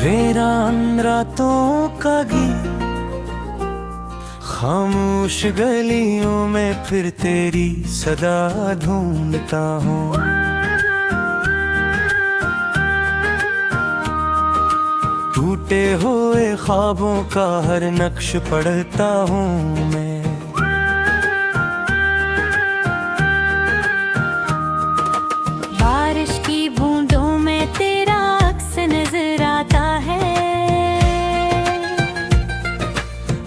वीरान रातों का गीत, खामोश गलियों में फिर तेरी सदा ढूंढता हूँ। टूटे हुए ख्वाबों का हर नक्श पढ़ता हूँ मैं। बारिश की बूंदों में तेरा अक्स नजर आता है।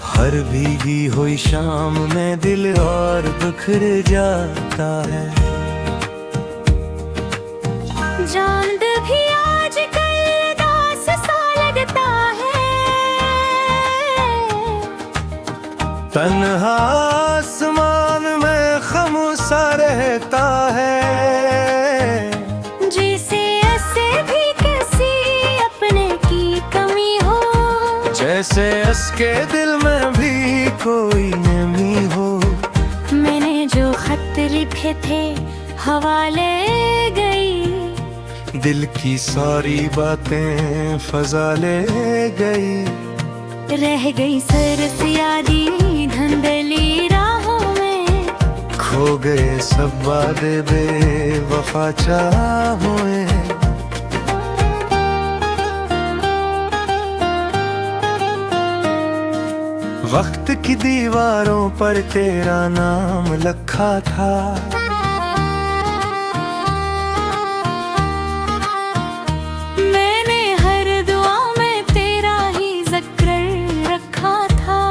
हर भीगी हुई शाम में दिल और बिखर जाता है। चांद भी आजकल दास सा लगता है। तन्हा आसमान में खामोशा रहता है। जैसे ऐसे भी किसी अपने की कमी हो, जैसे उसके दिल में भी कोई नमी हो। मैंने जो खत लिखे थे हवाले गई, दिल की सारी बातें फजा ले गई। रह गई सरस यादी धुंधली राहों में। खो गए सब वादे बेवफा चाहों में। वक्त की दीवारों पर तेरा नाम लिखा था। मैंने हर दुआ में तेरा ही जिक्र रखा था।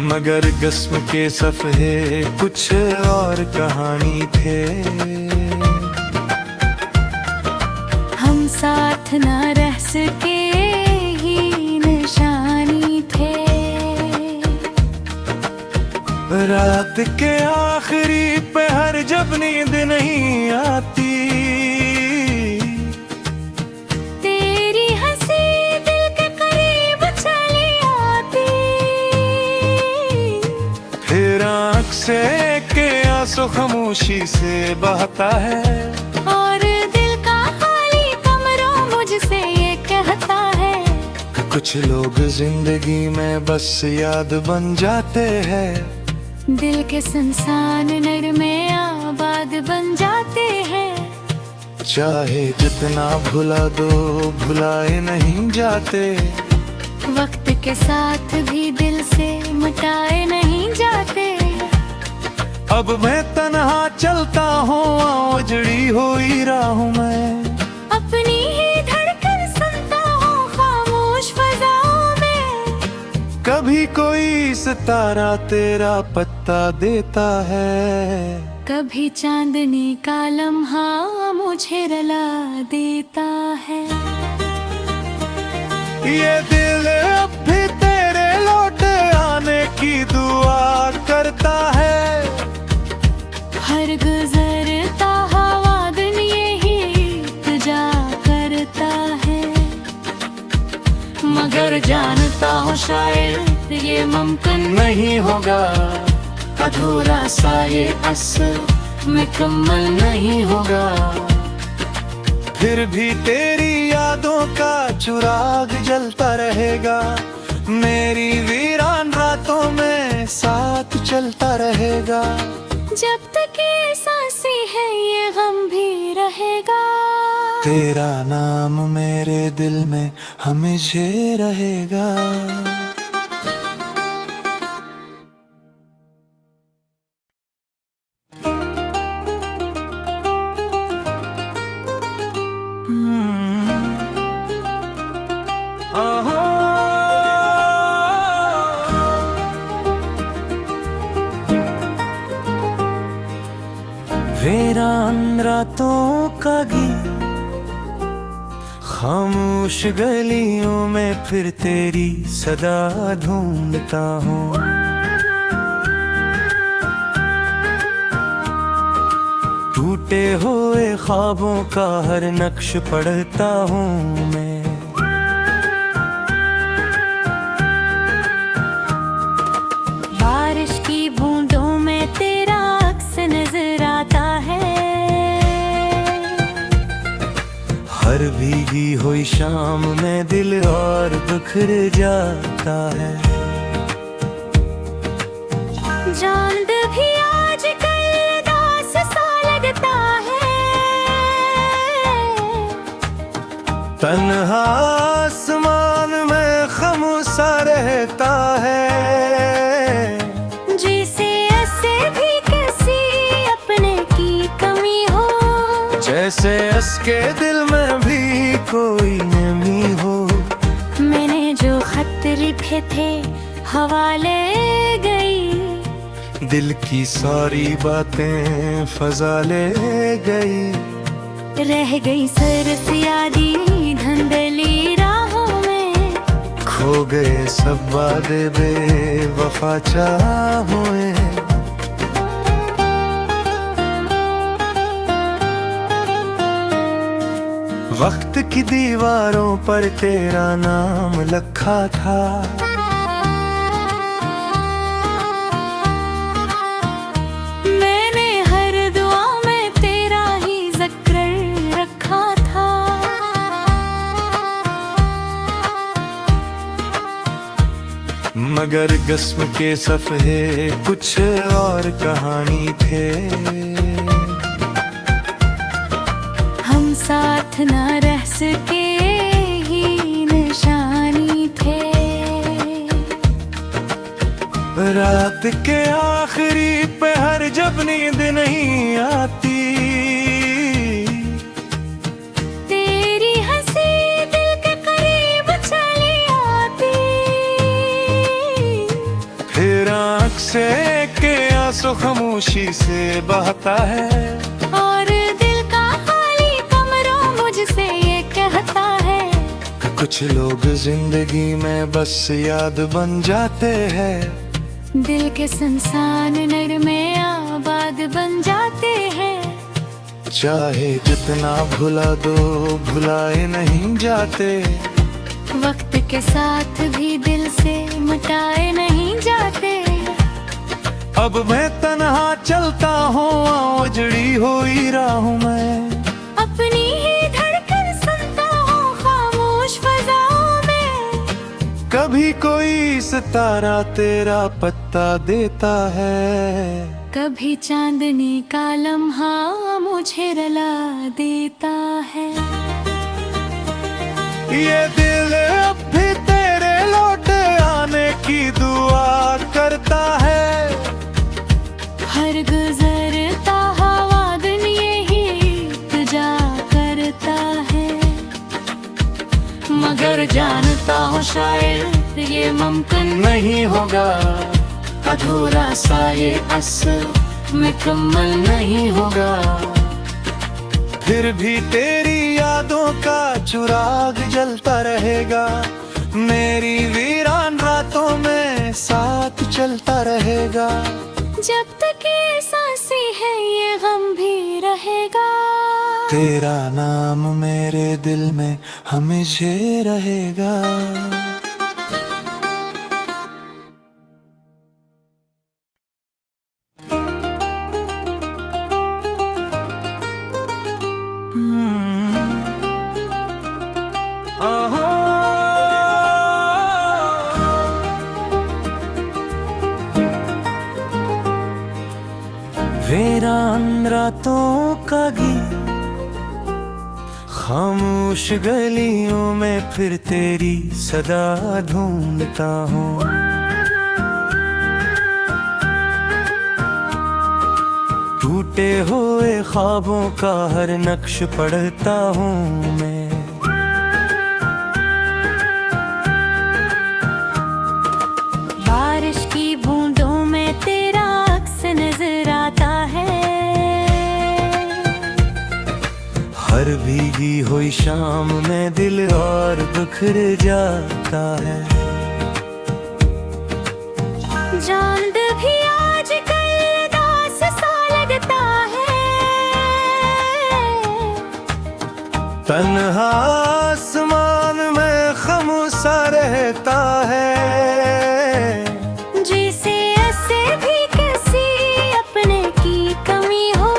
मगर किस्म के सफ़े कुछ और कहानी थे। हम साथ न रह सके ही निशानी थे। रात के आखिरी पहर जब नींद नहीं आती, तेरी हंसी दिल के करीब चली आती। फिर आँख से के आंसू खामोशी से बहता है। और दिल का खाली कमरा मुझसे ये कहता है। कुछ लोग जिंदगी में बस याद बन जाते हैं। दिल के संसान नर में आबाद बन जाते हैं। चाहे जितना भुला दो भुलाए नहीं जाते। वक्त के साथ भी दिल से मिटाए नहीं जाते। अब मैं तन्हा चलता हूँ उजड़ी हुई राहों में। अपनी ही धड़कन सुनता हूँ खामोश फजाओं में। कभी कोई सितारा तेरा पत्ता देता है। कभी चांदनी का लम्हा मुझे रुला देता है। ये दिल अब भी तेरे लौट आने की दुआ करता है। हर गुजरता हवा दिन यही इल्तिजा करता है। मगर जानता हूँ शायद ये मुमकिन नहीं होगा। अधूरा सा ये असल मुकम्मल नहीं होगा। फिर भी तेरी यादों का चिराग जलता रहेगा। मेरी वीरान रातों में साथ चलता रहेगा। जब तक ये सांसें है ये गम भी रहेगा। तेरा नाम मेरे दिल में हमेशा रहेगा। वीरान रातों का गीत, खामोश गलियों में फिर तेरी सदा ढूंढता हूँ। टूटे हुए ख्वाबों का हर नक्श पढ़ता हूँ मैं। की बूंदों में तेरा अक्स नजर आता है। हर भीगी हुई शाम में दिल और बिखर जाता है। चांद भी आज कल दास सा लगता है, तन्हा आसमान में खामोशा रहता है। जैसे ऐसे भी किसी अपने की कमी हो, जैसे उसके दिल में भी कोई नमी हो। मैंने जो खत लिखे थे हवा ले गई, दिल की सारी बातें फजा ले गई। रह गई सरस यादी धुंधली राहों में, खो गए सब वादे बेवफा चाहों में। वक्त की दीवारों पर तेरा नाम लिखा था, मैंने हर दुआ में तेरा ही जिक्र रखा था। मगर जिस्म के सफ़े कुछ और कहानी थे। हम साथ न रह सके ही निशानी थे। रात के आखिरी पहर जब नींद नहीं आती, तेरी हंसी दिल के करीब चली आती। फिर आँख से के आंसू खामोशी से बहता है, और दिल का खाली कमरा मुझसे ये कहता है। कुछ लोग जिंदगी में बस याद बन जाते हैं। दिल के सुनसान नर में आबाद बन जाते हैं। चाहे जितना भुला दो भुलाए नहीं जाते। वक्त के साथ भी दिल से मिटाए नहीं जाते। अब मैं तन्हा चलता हूँ उजड़ी हुई राहों में, अपनी ही धड़कन सुनता हूँ खामोश फजाओं में। कभी कोई सितारा तेरा पत्ता देता है, कभी चांदनी का लम्हा मुझे रुला देता है। ये दिल अब भी तेरे लौट आने की दुआ करता है। हर गुजरता हवा दिन यही तुझा करता है। मगर जानता हूँ शायद ये मुमकिन नहीं होगा, अधूरा सा ये असल मुकम्मल नहीं होगा। फिर भी तेरी यादों का चिराग जलता रहेगा। मेरी वीरान रातों में साथ चलता रहेगा। जब तक ये सांसें है ये गम भी रहेगा। तेरा नाम मेरे दिल में हमेशा रहेगा। वीरान रातों का गीत, खामोश गलियों में फिर तेरी सदा ढूंढता हूँ। टूटे हुए ख्वाबों का हर नक्श पढ़ता हूँ मैं। बारिश की बूंदों में तेरा अक्स नजर आता है। हर भीगी हुई शाम में दिल और बिखर जाता है। चांद भी आज कल दास सा लगता है। तन्हा आसमान में खामोशा रहता है। जैसे ऐसे भी किसी अपने की कमी हो,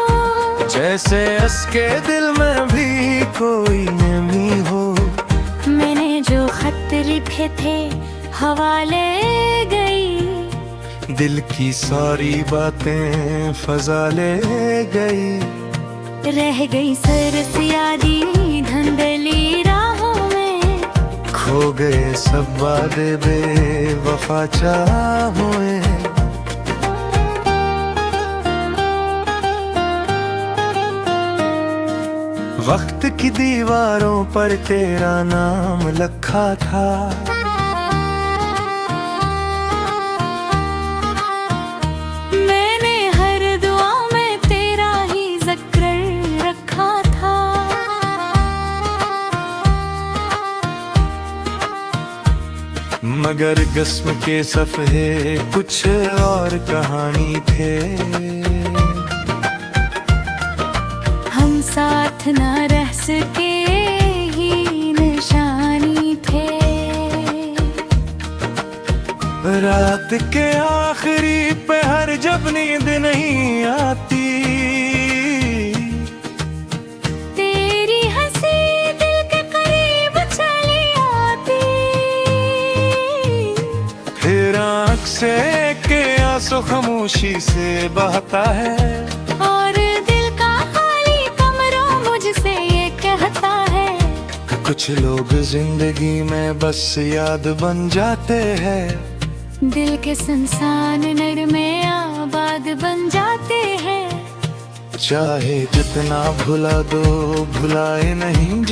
जैसे उसके दिल में भी कोई नमी हो। मैंने जो खत लिखे थे हवाले गई, दिल की सारी बातें फजा ले गई। रह गई सरस यादी धुंधली राहों में, खो गए सब वादे बेवफा चाहों में। वक्त की दीवारों पर तेरा नाम लिखा था, मैंने हर दुआ में तेरा ही जिक्र रखा था। मगर किस्म के सफ़े कुछ और कहानी थे। हम साथ न रह सके ही निशानी थे। रात के आखिरी पहर जब नींद नहीं आती, तेरी हंसी दिल के करीब चली आती। फिर आँख से के आंसू खामोशी से बहता है, और दिल का खाली कमरा मुझसे ये कहता है। कुछ लोग जिंदगी में बस याद बन जाते हैं, दिल के संसान नर में आबाद बन जाते हैं। चाहे जितना भुला दो भुलाए नहीं।